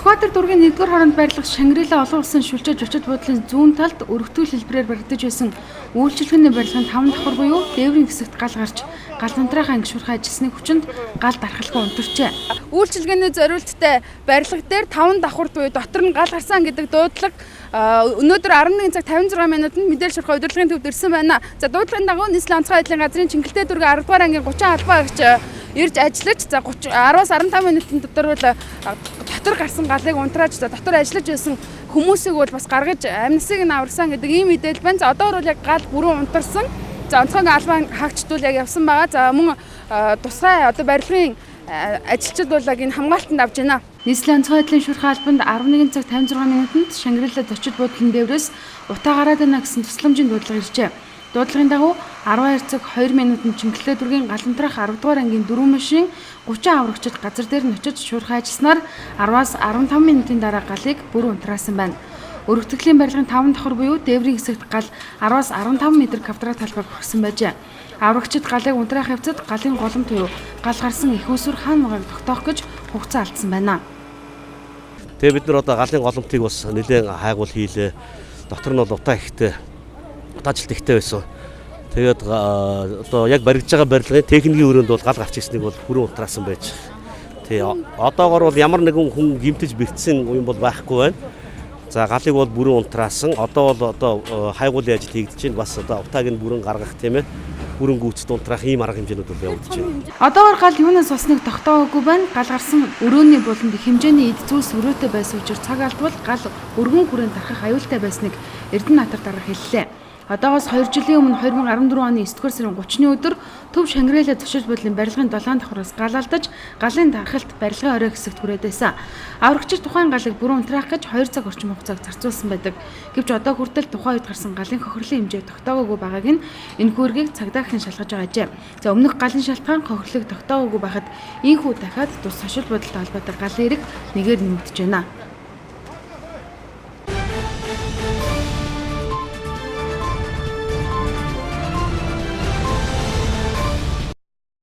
Сүхбаатар дургийн 1-р хоронд байрлах Шангрила олон улсын шүлжээж очид буудлын зүүн талд өргөтгөл хэлбэрээр баригдаж байсан үйлчилгээний барилгын 5 давхар буюу дээврийн хэсэгт гал гарч гал унтраахаа ангишуурхай ажилласны хүчинд гал дархалгаа унтарчээ. Үйлчилгээний зориулттай барилга дээр 5 давхар буюу дотор нь гал гарсан гэдэг дуудлага өнөөдөр 11 цаг 56 минутанд мэдээлэл шуурхай удирдлагын төвд ирсэн байна. За дуудлагын дагуу нийслэлийн онцгой байдлын газрын Чингэлтэй дүүргийн 10 дугаар ангийн 30 албаа агч ирж ажиллаж 10-аас 15 минутын дотор бол дотор гарсан галыг унтрааж дотор ажиллаж байсан хүмүүсийг бол бас гаргаж амьсыг нь аварсан гэдэг ийм мэдээлэл байна. За одоо бол яг гал бүрэн унтарсан. За онцгойн албаа хаагчд бол яг явсан байгаа. За мөн тусгай одоо барилгын ажилчид бол яг энэ хамгаалтанд авч байна. Нийслэлийн онцгой байдлын шуурхай албанд 11 цаг 56 минутанд Шангрила зочид буудлын дээврээс утаа гараад байна гэсэн тусламжийн дуудлага иржээ. Дуудлагын дагуу 12 цаг 2 минутанд Чингэлтэй дүүргийн Галантрах 10 дугаар ангийн 4 машин 30 аврагчид газар дээр нь очиж шуурхай ажилласнаар 10-аас 15 минутын дараа галыг бүр унтраасан байна. Өргөтгөлийн барилгын 5 давхар буюу дээврийн хэсэгт гал 10-аас 15 м квадрат талбайг хүрсэн байжээ. Аврагчид галыг унтраах явцад галын голом туюу гал гарсан их усүр хаан магааг тогтоох гэж хугацаа алдсан байна. Тэгээ бид нар одоо галын голомтыг бас нэлээд хайгуул хийлээ. Дотор нь бол утаа ихтэй утаажилт ихтэй байсан. Тэгээд одоо яг баригдаж байгаа барилгын техникийн өрөөнд бол гал гарч ирснийг бол бүрэн унтраасан байж. Тэгээ одоогоор бол ямар нэгэн хүн гимтэж бэртсэн юм бол байхгүй байна. За галыг бол бүрэн унтраасан. Одоо бол хайгуулын ажил хийгдэж байна. Бас одоо утааг нь бүрэн гаргах тийм ээ. Бүрэн гүйцэд унтраах ийм арга хэмжээнүүд бол явагдаж байна. Одоогоор гал юунаас босныг тогтоогоогүй байна. Гал гарсан өрөөний буланд их хэмжээний эд зүйлс өрөөтэй байсан учраас цаг алдвал гал өргөн хүрээнд тархах аюултай байсныг Эрдэнэтбаатар дарга хэллээ. Одоогоос 2 жилийн өмнө 2014 оны 9-р сарын 30-ны өдөр Төв Шангрила зочид буудлын барилгын 7 давхраас гал алдаж галын дархалт барилгын орой хэсэгт хүрээд байсан. Аврагчид тухайн галыг бүрэн унтраах гэж 2 цаг орчим хугацааг зарцуулсан байдаг. Гэвч одоо хүртэл тухайн үед гарсан галын хохирлын хэмжээ тогтоогоогүй байгааг нь энэ хүүргийг цагдаагийн шалгаж байгаа ажээ. За өмнөх галын шалтгаан хохирлыг тогтоогоогүй байхад ийхүү дахиад тус зочид буудлын холбоотой галын эрэг нэгээр нэмэгдэж байна.